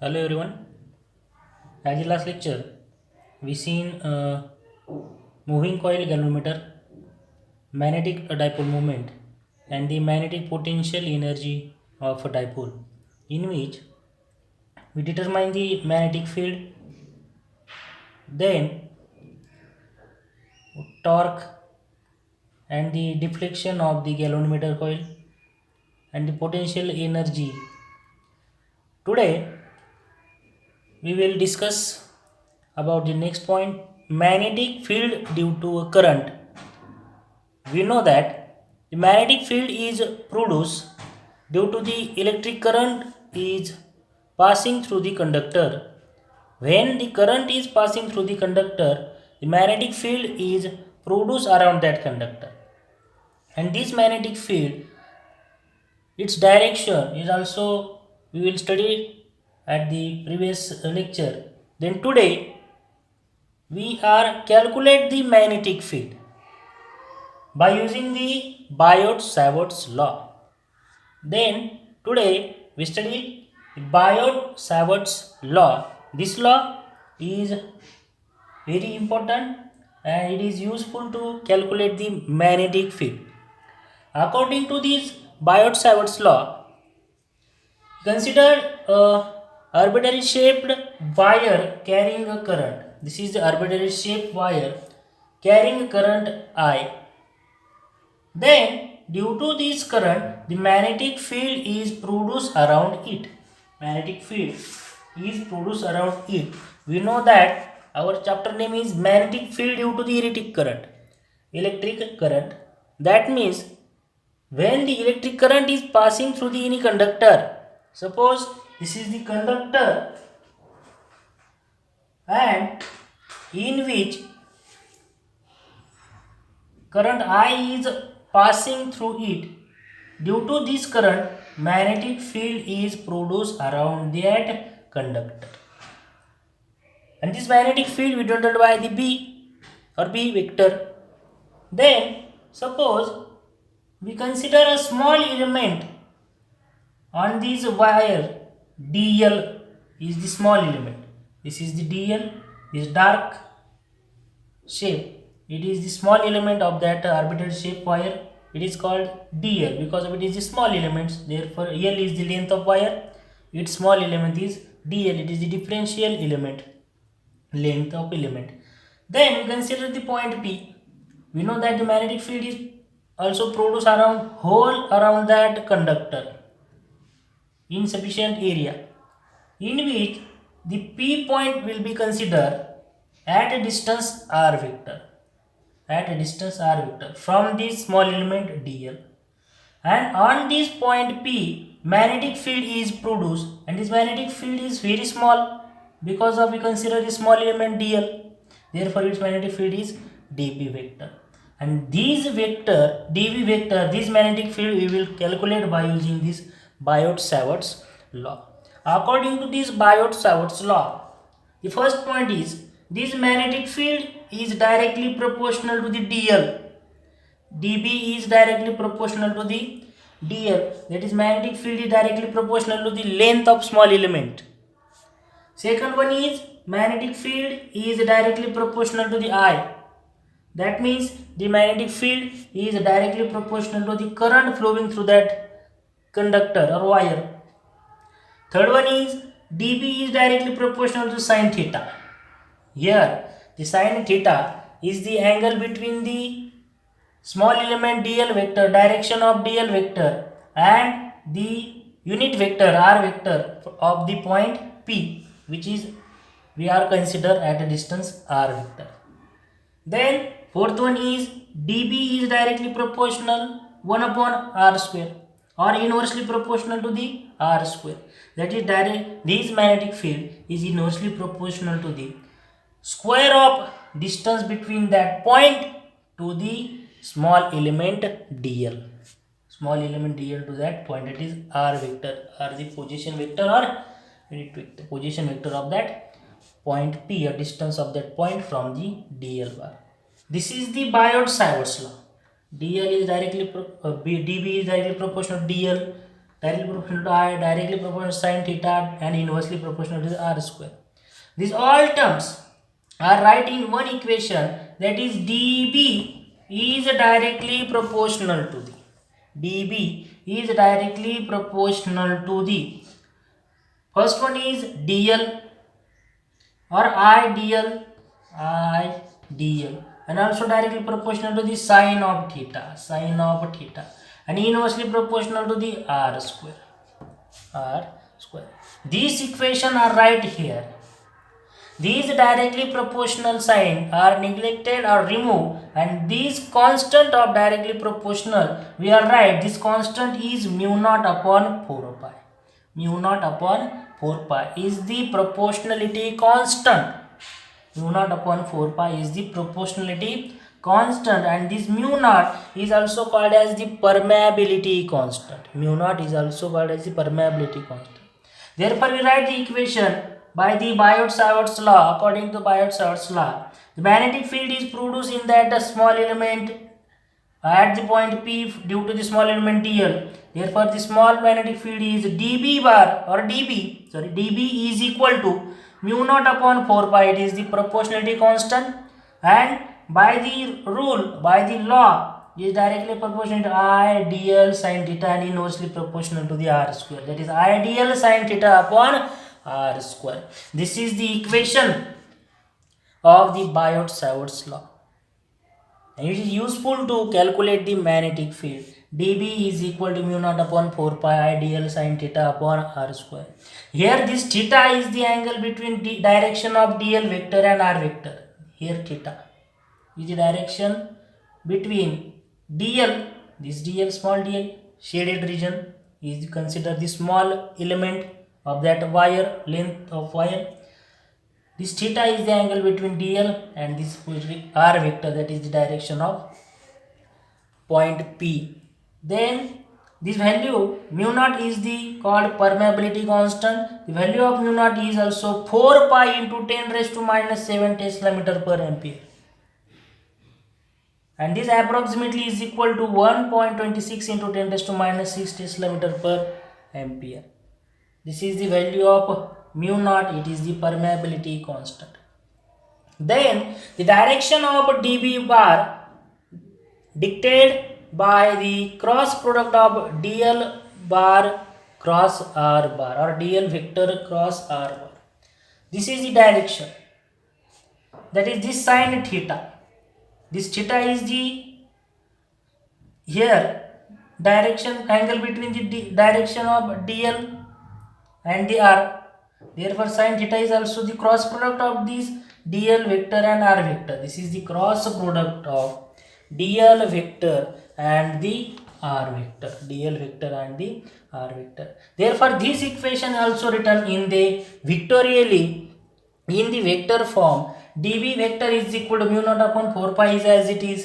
Hello everyone. As the last lecture, we seen moving coil galvanometer, magnetic dipole moment, and the magnetic potential energy of a dipole, in which we determine the magnetic field, then torque, and the deflection of the galvanometer coil, and the potential energy. Today, we will discuss about the next point: magnetic field due to a current. We know that the magnetic field is produced due to the electric current is passing through the conductor. When the current is passing through the conductor, the magnetic field is produced around that conductor. And this magnetic field, its direction is also we will study at the previous lecture. Then today we are calculate the magnetic field by using the Biot-Savart's law. Then today we study Biot-Savart's law. This law is very important and it is useful to calculate the magnetic field. According to this Biot-Savart's law, consider a arbitrary shaped wire carrying a current. This is the arbitrary shaped wire carrying a current I. Then, due to this current, the magnetic field is produced around it. Magnetic field is produced around it. We know that our chapter name is magnetic field due to the electric current. Electric current. That means when the electric current is passing through the any conductor, suppose this is the conductor and in which current I is passing through it. Due to this current, magnetic field is produced around that conductor. And this magnetic field we denoted by the B or B vector. Then, suppose we consider a small element on this wire. DL is the small element. This is the DL, this dark shape. It is the small element of that arbitrary shape wire. It is called dl because it is the small elements. Therefore, L is the length of wire. Its small element is dl. It is the differential element, length of element. Then we consider the point P. We know that the magnetic field is also produced around whole around that conductor in sufficient area, in which the P point will be considered at a distance r vector. At a distance r vector from this small element dl, and on this point P magnetic field is produced, and this magnetic field is very small because of we consider the small element dl. Therefore its magnetic field is dp vector, and this vector dv vector, this magnetic field we will calculate by using this Biot-Savart's law. According to this Biot-Savart's law, the first point is this magnetic field is directly proportional to the dl. dB is directly proportional to the dl. That is, magnetic field is directly proportional to the length of small element. Second one is magnetic field is directly proportional to the I. That means the magnetic field is directly proportional to the current flowing through that conductor or wire. Third one is dB is directly proportional to sine theta. Here the sine theta is the angle between the small element dl vector, direction of dl vector, and the unit vector r vector of the point P, which is we are consider at a distance r vector. Then fourth one is dB is directly proportional 1 upon r square or inversely proportional to the r square. That is, this magnetic field is inversely proportional to the square of distance between that point to the small element dl. Small element dl to that point, that is r vector, or the position vector or unit vector, position vector of that point P, or distance of that point from the dl bar. This is the Biot-Savart's law. dl is directly dB is directly proportional to dl, directly proportional to I, directly proportional to sin theta, and inversely proportional to the r square. These all terms are right in one equation, that is dB is directly proportional to the dB is directly proportional to the first one is dl or idl and also directly proportional to the sine of theta and inversely proportional to the r square. These equations are right here. These directly proportional signs are neglected or removed, and this constant of directly proportional, we are right, this constant is mu naught upon 4 pi. Mu naught upon 4 pi is the proportionality constant. Mu naught upon 4 pi is the proportionality constant, and this mu naught is also called as the permeability constant. Mu naught is also called as the permeability constant. Therefore, we write the equation by the Biot-Savart's law. According to Biot-Savart's law, the magnetic field is produced in that small element at the point P due to the small element dl. Therefore, the small magnetic field is dB bar or dB is equal to mu naught upon 4 pi. It is the proportionality constant, and by the rule, by the law, is directly proportional to I dl sin theta and inversely proportional to the r square. That is I dl sin theta upon r square. This is the equation of the Biot-Savart's law, and it is useful to calculate the magnetic field. dB is equal to mu naught upon 4 pi I dl sin theta upon r square. Here this theta is the angle between the direction of dl vector and r vector. Here theta is the direction between dl, this dl, small dl, shaded region is considered the small element of that wire, length of wire. This theta is the angle between dl and this r vector, that is the direction of point P. Then this value mu naught is the called permeability constant. The value of mu naught is also 4 pi into 10 raised to minus 7 Tesla meter per ampere. And this approximately is equal to 1.26 into 10 raised to minus 6 Tesla meter per ampere. This is the value of mu naught. It is the permeability constant. Then the direction of dB bar dictated by the cross product of dl bar cross r bar or dl vector cross r bar. This is the direction. That is this sin theta. This theta is the here direction angle between the direction of dl and the r. Therefore, sin theta is also the cross product of this dl vector and r vector. This is the cross product of dl vector and the r vector. Dl vector and the r vector. Therefore, this equation also written in the vectorially in the vector form. dB vector is equal to mu naught upon 4 pi is as it is.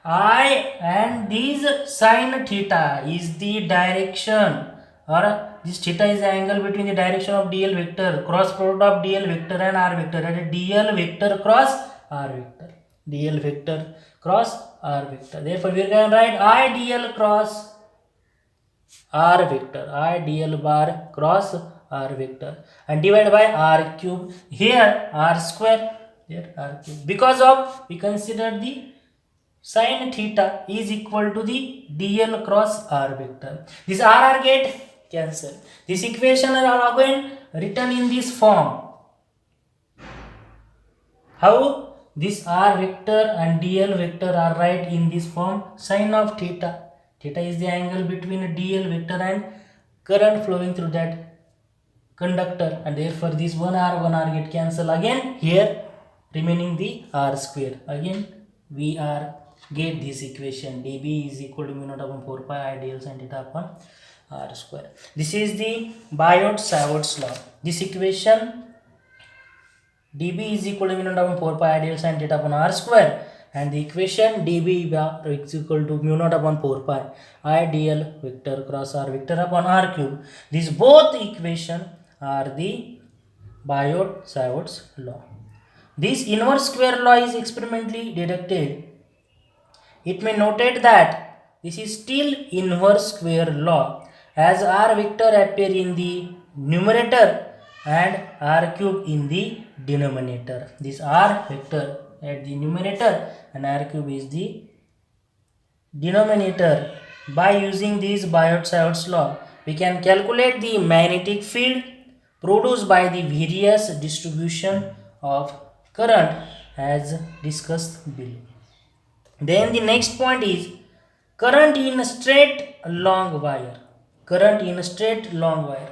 I and this sin theta is the direction, or this theta is the angle between the direction of dl vector, cross product of dl vector and r vector, that is dl vector cross r vector. dl vector cross r vector. Therefore, we can write I dl cross r vector, I dl bar cross r vector, and divided by r cube. Here r square, here r cube. Because of we consider the sin theta is equal to the dl cross r vector. This r get cancelled. This equation are again written in this form. How? This r vector and dl vector are right in this form. Sin of theta. Theta is the angle between dl vector and current flowing through that conductor, and therefore this 1r get cancelled again. Here remaining the r square. Again we are get this equation. dB is equal to mu naught upon 4 pi I dl sin theta upon r square. This is the Biot-Savart's law. This equation dB is equal to mu naught upon 4 pi I dl sin theta upon r square, and the equation dB bar is equal to mu naught upon 4 pi I dl vector cross r vector upon r cube. These both equation are the Biot-Savart's law. This inverse square law is experimentally deducted. It may noted that this is still inverse square law, as r vector appear in the numerator and r cube in the denominator. This r vector at the numerator and r cube is the denominator. By using this Biot-Savart's law, we can calculate the magnetic field produced by the various distribution of current as discussed below. Then the next point is current in a straight long wire. Current in a straight long wire.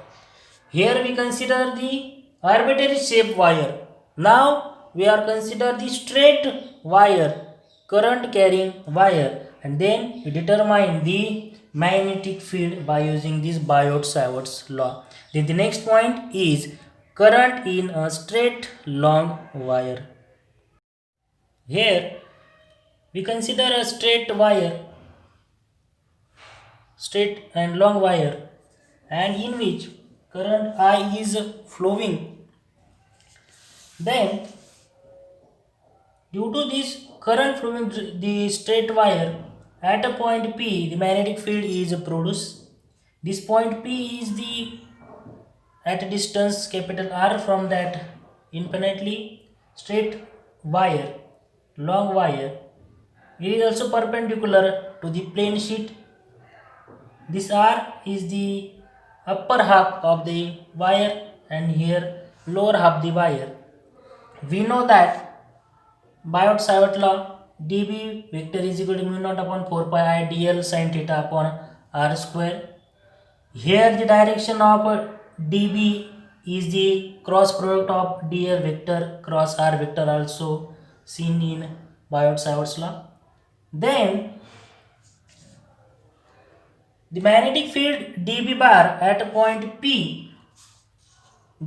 Here we consider the arbitrary shape wire. Now we are consider the straight wire, current carrying wire, and then we determine the magnetic field by using this Biot-Savart's law. Then the next point is current in a straight long wire. Here we consider a straight wire, straight and long wire, and in which current I is flowing. Then due to this current flowing through the straight wire at a point P, the magnetic field is produced. This point P is the at a distance capital R from that infinitely straight wire, long wire. It is also perpendicular to the plane sheet. This R is the upper half of the wire and here lower half the wire. We know that Biot-Savart law, dB vector is equal to mu naught upon 4 pi I dl sin theta upon r square. Here the direction of dB is the cross product of dl vector cross r vector, also seen in Biot-Savart's law. Then the magnetic field dB bar at a point P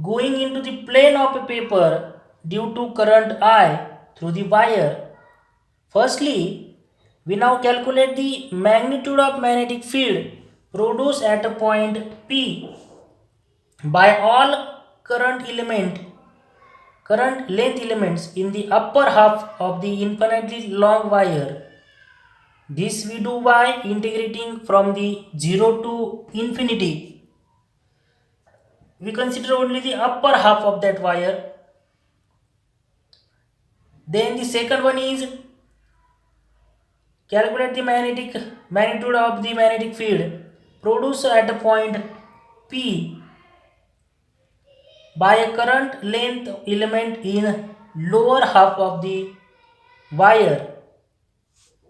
going into the plane of a paper due to current I through the wire. Firstly, we now calculate the magnitude of magnetic field produced at a point P by all current length elements in the upper half of the infinitely long wire. This we do by integrating from the 0 to infinity. We consider only the upper half of that wire. Then the second one is calculate the magnitude of the magnetic field produced at a point P by a current length element in lower half of the wire.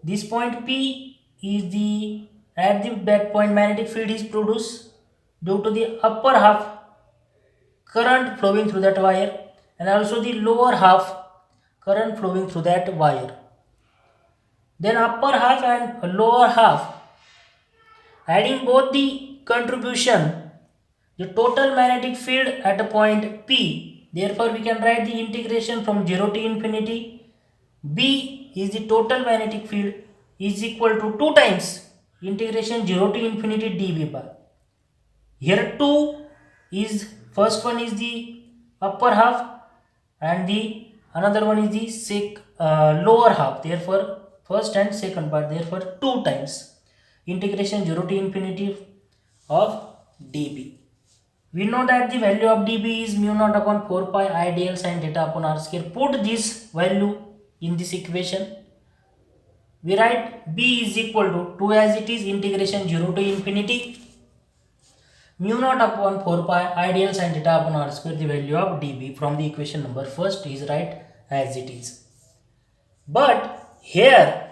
This point P is the that point magnetic field is produced due to the upper half current flowing through that wire and also the lower half current flowing through that wire. Then upper half and lower half, adding both the contribution, the total magnetic field at a point P. Therefore we can write the integration from 0 to infinity. B is the total magnetic field is equal to 2 times integration 0 to infinity dB bar. Here 2 is, first one is the upper half and the another one is the lower half. Therefore first and second part, therefore 2 times integration 0 to infinity of dB. We know that the value of dB is mu naught upon 4 pi I dl sin theta upon r square. Put this value in this equation. We write B is equal to 2 as it is, integration 0 to infinity mu naught upon 4 pi I dl sin theta upon r square. The value of dB from the equation number first is right as it is. But here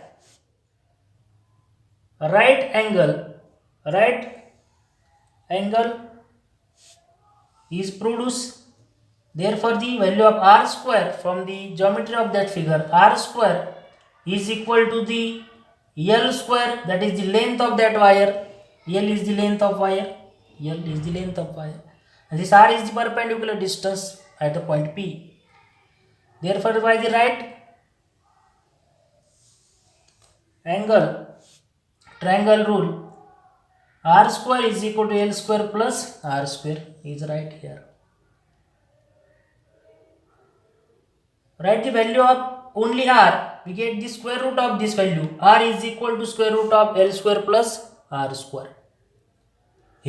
right angle is produced. Therefore the value of r square from the geometry of that figure, r square is equal to the L square, that is the length of that wire. L is the length of wire. And this r is the perpendicular distance at the point P. Therefore by the right angle triangle rule, r square is equal to L square plus r square is right here. Write the value of only r, we get the square root of this value. R is equal to square root of L square plus r square.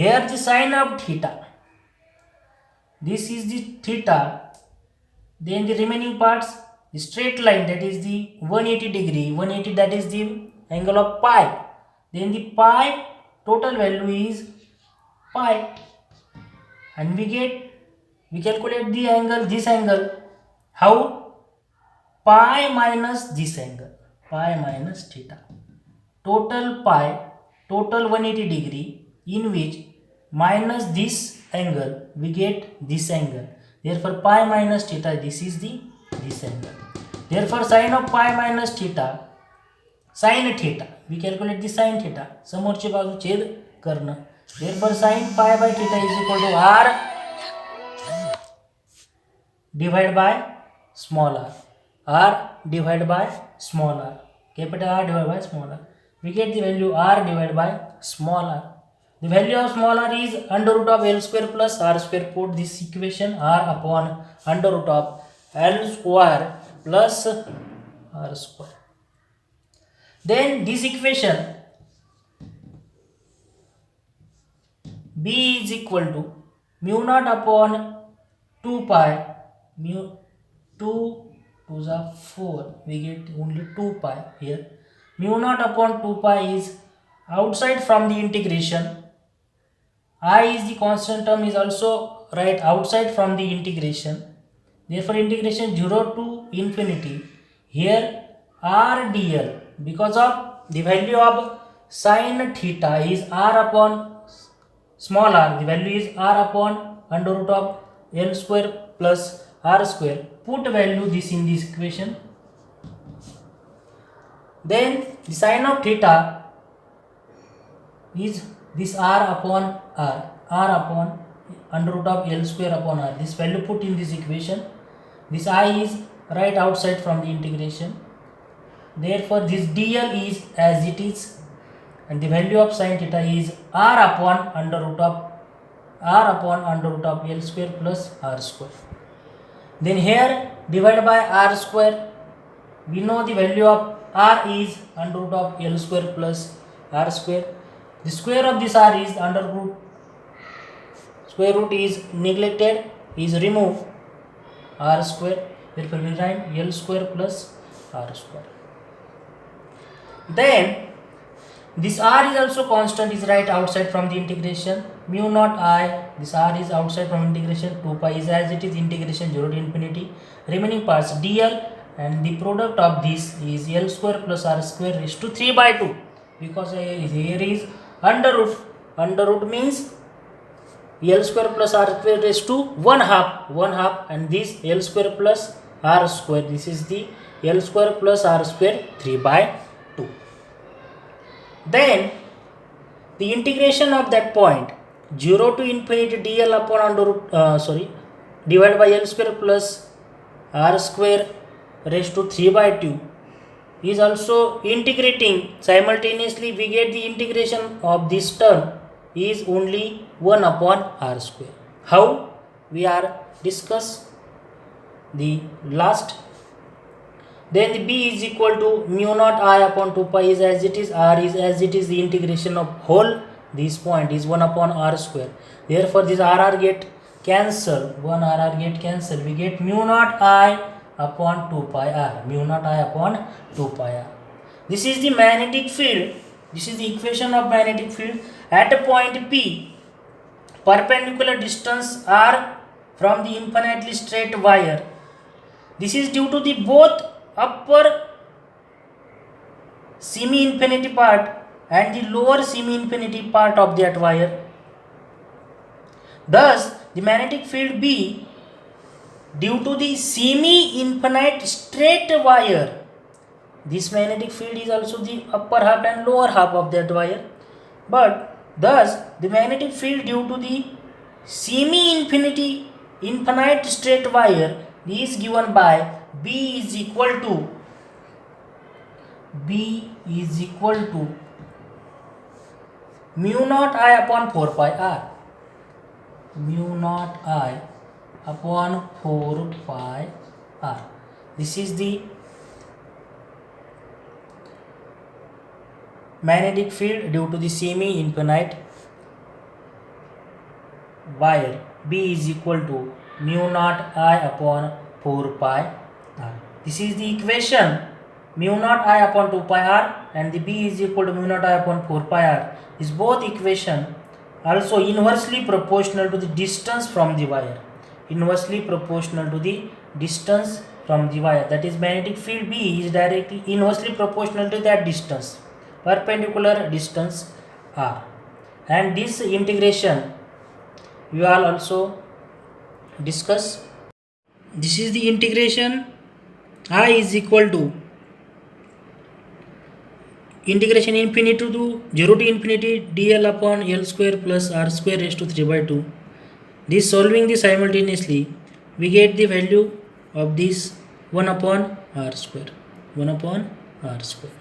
Here the sine of theta, this is the theta, then the remaining parts, the straight line, that is the 180 degree, 180, that is the angle of pi, then the pi total value is pi, and we calculate the angle, this angle, how? Pi minus this angle, pi minus theta, total pi, total 180 degree, in which minus this angle we get this angle, therefore pi minus theta, this is this angle, therefore sine of pi minus theta, sin theta, we calculate the sin theta, समोरची बाजू छेद करणं, therefore sin pi by theta is equal to r divided by small r divided by small r, capital R divided by small r, we get the value r divided by small r. The value of small r is under root of L square plus r square. Put this equation, r upon under root of L square plus r square. Then this equation b is equal to mu naught upon 2 pi, mu 2 2 is 4, we get only 2 pi here. Mu naught upon 2 pi is outside from the integration. I is the constant term, is also right outside from the integration. Therefore integration 0 to infinity. Here r dl, because of the value of sin theta is r upon small r, the value is r upon under root of L square plus r square. Put value this in this equation. Then the sin of theta is this r upon r upon under root of L square upon r. This value put in this equation. This I is right outside from the integration. Therefore this dl is as it is, and the value of sin theta is r upon under root of L square plus r square. Then here divided by r square, we know the value of r is under root of L square plus r square. The square of this r is under root, square root is neglected, is removed, r square, therefore we write L square plus r square. Then this r is also constant, is right outside from the integration. Mu naught I, this r is outside from integration. 2 pi is as it is, integration 0 to infinity. Remaining parts dl, and the product of this is L square plus r square raised to 3 by 2, because here is under root. Under root means L square plus r square raised to 1 half, and this L square plus r square, this is the L square plus r square 3 by 2. Then the integration of that point 0 to infinity dl upon under root divided by L square plus r square raised to 3 by 2 is also integrating simultaneously. We get the integration of this term is only 1 upon r square. How? We are discuss the last. Then the b is equal to mu naught I upon 2 pi is as it is, r is as it is, the integration of whole this point is 1 upon r square. Therefore this r get cancelled, 1 r get cancelled, we get mu naught I upon 2 pi r, mu naught I upon 2 pi r. This is the magnetic field, this is the equation of magnetic field at a point P, perpendicular distance r from the infinitely straight wire. This is due to the both upper semi-infinity part and the lower semi-infinity part of that wire. Thus the magnetic field B, due to the semi-infinite straight wire, this magnetic field is also the upper half and lower half of that wire, but thus the magnetic field due to the infinite straight wire is given by B is equal to mu naught I upon 4 pi r, mu naught I upon 4 pi r. This is the magnetic field due to the semi-infinite wire B is equal to mu naught I upon 4 pi r. This is the equation mu naught I upon 2 pi r and the B is equal to mu naught I upon 4 pi r. Is both equation also inversely proportional to the distance from the wire. Inversely proportional to the distance from the wire. That is, magnetic field B is directly inversely proportional to that distance, perpendicular distance r. And this integration we will also discuss. This is the integration. I is equal to integration infinity to 0 to infinity dl upon l square plus r square raised to 3 by 2. This solving this simultaneously, we get the value of this 1 upon r square. 1 upon r square.